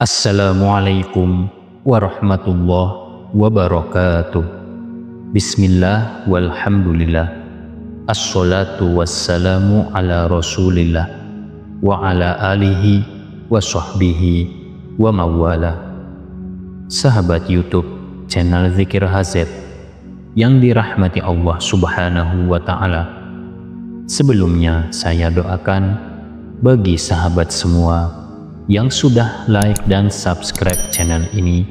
Assalamualaikum warahmatullahi wabarakatuh. Bismillah walhamdulillah. Assalatu wassalamu ala rasulillah wa ala alihi wa sahbihi wa mawala. Sahabat YouTube channel Zikir HZ yang dirahmati Allah subhanahu wa ta'ala, sebelumnya saya doakan bagi sahabat semua yang sudah like dan subscribe channel ini,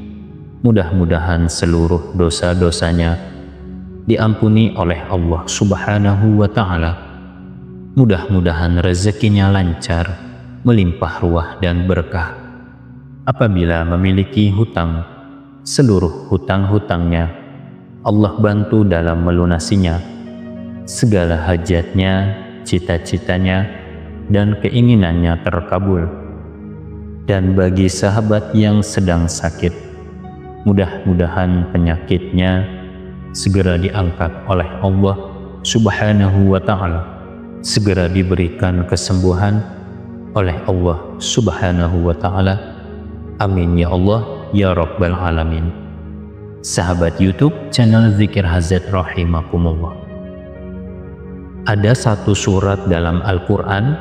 mudah-mudahan seluruh dosa-dosanya diampuni oleh Allah subhanahu wa ta'ala. Mudah-mudahan rezekinya lancar, melimpah ruah dan berkah. Apabila memiliki hutang, seluruh hutang-hutangnya Allah bantu dalam melunasinya. Segala hajatnya, cita-citanya, dan keinginannya terkabul. Dan bagi sahabat yang sedang sakit, mudah-mudahan penyakitnya segera diangkat oleh Allah subhanahu wa ta'ala, segera diberikan kesembuhan oleh Allah subhanahu wa ta'ala. Amin ya Allah ya Rabbal Alamin. Sahabat YouTube channel Zikir HZ rahimakumullah, ada satu surat dalam Al-Quran,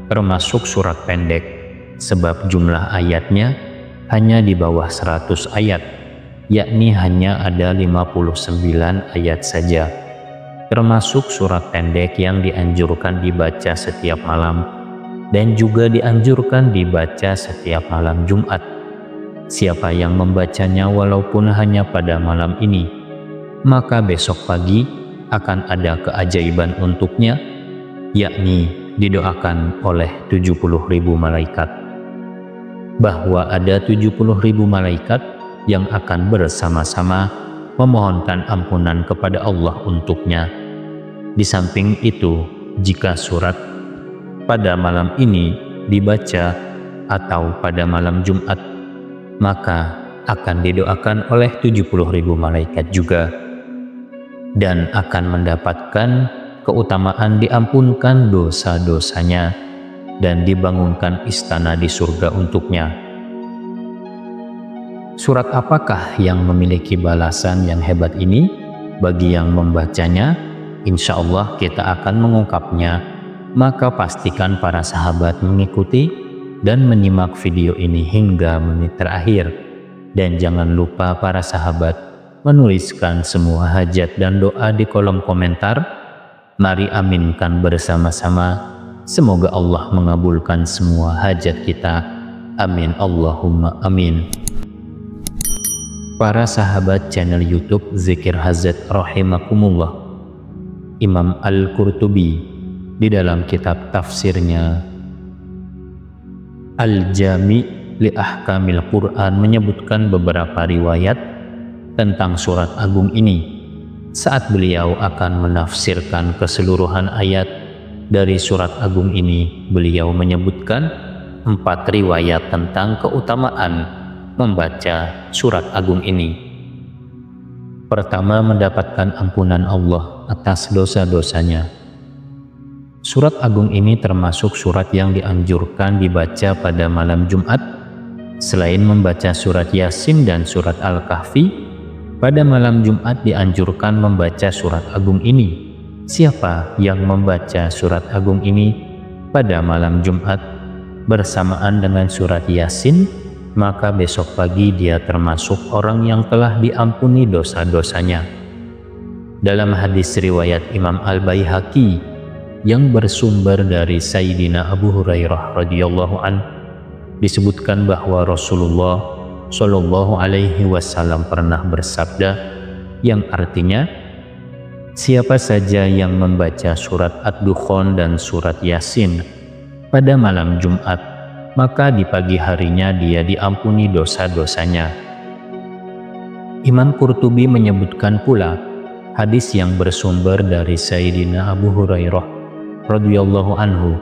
termasuk surat pendek, sebab jumlah ayatnya hanya di bawah 100 ayat, yakni hanya ada 59 ayat saja, termasuk surat pendek yang dianjurkan dibaca setiap malam dan juga dianjurkan dibaca setiap malam Jumat. Siapa yang membacanya walaupun hanya pada malam ini, maka besok pagi akan ada keajaiban untuknya, yakni didoakan oleh 70.000 malaikat, bahwa ada 70.000 malaikat yang akan bersama-sama memohonkan ampunan kepada Allah untuknya. Di samping itu, jika surat pada malam ini dibaca atau pada malam Jumat, maka akan didoakan oleh 70.000 malaikat juga, dan akan mendapatkan keutamaan diampunkan dosa-dosanya dan dibangunkan istana di surga untuknya. Surat apakah yang memiliki balasan yang hebat ini? Bagi yang membacanya, insya Allah kita akan mengungkapnya, maka pastikan para sahabat mengikuti dan menyimak video ini hingga menit terakhir. Dan jangan lupa para sahabat menuliskan semua hajat dan doa di kolom komentar. Mari aminkan bersama-sama. Semoga Allah mengabulkan semua hajat kita. Amin Allahumma amin. Para sahabat channel YouTube Zikir HZ rahimakumullah, Imam Al-Qurtubi di dalam kitab tafsirnya Al-Jami' li Ahkamil Quran menyebutkan beberapa riwayat tentang surat agung ini. Saat beliau akan menafsirkan keseluruhan ayat dari surat agung ini, beliau menyebutkan 4 riwayat tentang keutamaan membaca surat agung ini. Pertama, mendapatkan ampunan Allah atas dosa-dosanya. Surat agung ini termasuk surat yang dianjurkan dibaca pada malam Jumat. Selain membaca surat Yasin dan surat Al-Kahfi, pada malam Jumat dianjurkan membaca surat agung ini. Siapa yang membaca surat agung ini pada malam Jumat bersamaan dengan surat Yasin, maka besok pagi dia termasuk orang yang telah diampuni dosa-dosanya. Dalam hadis riwayat Imam Al-Baihaqi yang bersumber dari Sayyidina Abu Hurairah radhiyallahu an, disebutkan bahwa Rasulullah Shallallahu alaihi wasallam pernah bersabda, yang artinya, siapa saja yang membaca surat Ad-Dukhan dan surat Yasin pada malam Jumat, maka di pagi harinya dia diampuni dosa-dosanya. Imam Qurtubi menyebutkan pula hadis yang bersumber dari Sayyidina Abu Hurairah radhiyallahu anhu.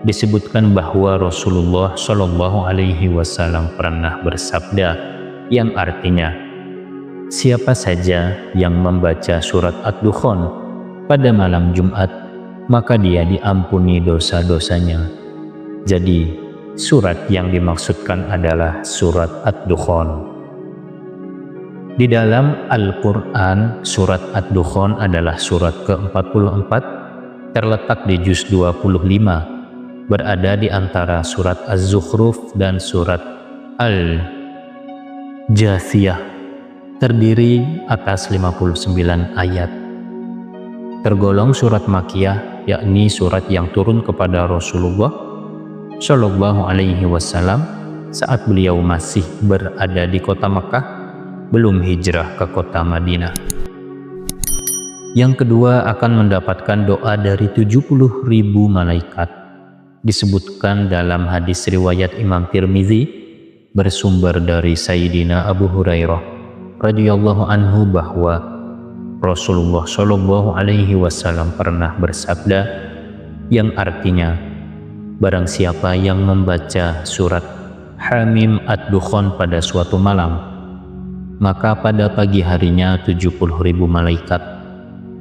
Disebutkan bahwa Rasulullah Shallallahu alaihi wasallam pernah bersabda, yang artinya, siapa saja yang membaca surat Ad-Dukhan pada malam Jumat, maka dia diampuni dosa-dosanya. Jadi, Surat yang dimaksudkan adalah surat Ad-Dukhan. Di dalam Al-Quran, surat Ad-Dukhan adalah surat ke-44, terletak di juz 25, berada di antara surat Az-Zukhruf dan surat Al-Jathiyah, terdiri atas 59 ayat. Tergolong surat Makkiyah, yakni surat yang turun kepada Rasulullah Shallallahu Alaihi Wasallam saat beliau masih berada di kota Makkah, belum hijrah ke kota Madinah. Yang kedua akan mendapatkan doa dari 70.000 malaikat. Disebutkan dalam hadis riwayat Imam Tirmizi bersumber dari Sayyidina Abu Hurairah radhiyallahu anhu bahwa Rasulullah Shallallahu Alaihi Wasallam pernah bersabda yang artinya, barang siapa yang membaca surat Hamim Ad-Dukhan pada suatu malam, maka pada pagi harinya 70.000 malaikat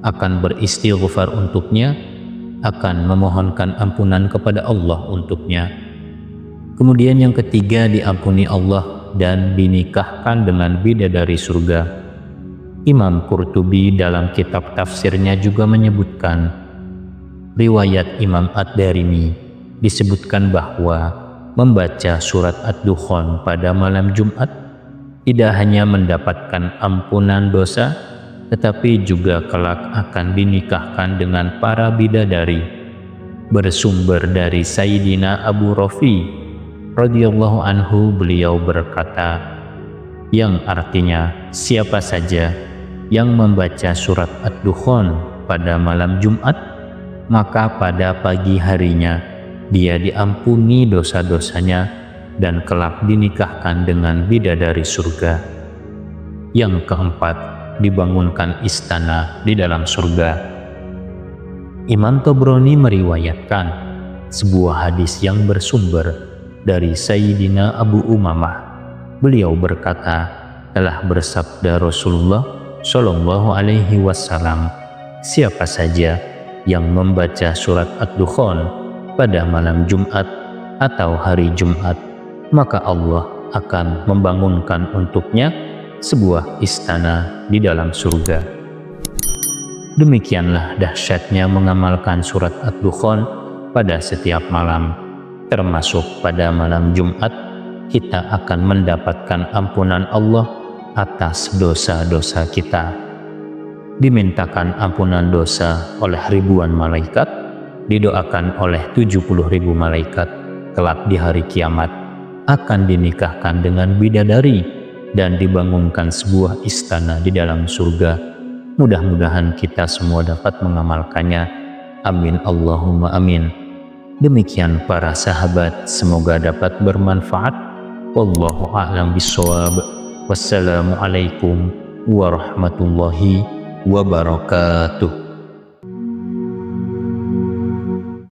akan beristighfar untuknya, akan memohonkan ampunan kepada Allah untuknya. Kemudian yang ketiga, diampuni Allah dan dinikahkan dengan bidadari surga. Imam Qurtubi dalam kitab tafsirnya juga menyebutkan riwayat Imam Ad-Darimi, disebutkan bahwa membaca surat Ad-Dukhan pada malam Jumat tidak hanya mendapatkan ampunan dosa, tetapi juga kelak akan dinikahkan dengan para bidadari. Bersumber dari Sayyidina Abu Rafi radhiyallahu anhu, beliau berkata, yang artinya siapa saja yang membaca surat Ad-Dukhan pada malam Jumat, maka pada pagi harinya dia diampuni dosa-dosanya dan kelak dinikahkan dengan bidadari surga. Yang keempat, dibangunkan istana di dalam surga. Imam Tabrani meriwayatkan sebuah hadis yang bersumber dari Sayyidina Abu Umamah. Beliau berkata, telah bersabda Rasulullah Shallallahu Alaihi Wasallam, siapa saja yang membaca surat Ad-Dukhan pada malam Jumat atau hari Jumat, maka Allah akan membangunkan untuknya sebuah istana di dalam surga. Demikianlah dahsyatnya mengamalkan surat Ad-Dukhan pada setiap malam, termasuk pada malam Jumat. Kita akan mendapatkan ampunan Allah atas dosa-dosa kita. Dimintakan ampunan dosa oleh ribuan malaikat, didoakan oleh 70.000 malaikat, kelak di hari kiamat akan dinikahkan dengan bidadari dan dibangunkan sebuah istana di dalam surga. Mudah-mudahan kita semua dapat mengamalkannya. Amin Allahumma amin. Demikian para sahabat, semoga dapat bermanfaat. Wallahu a'lam bishawab. Wassalamualaikum warahmatullahi wabarakatuh.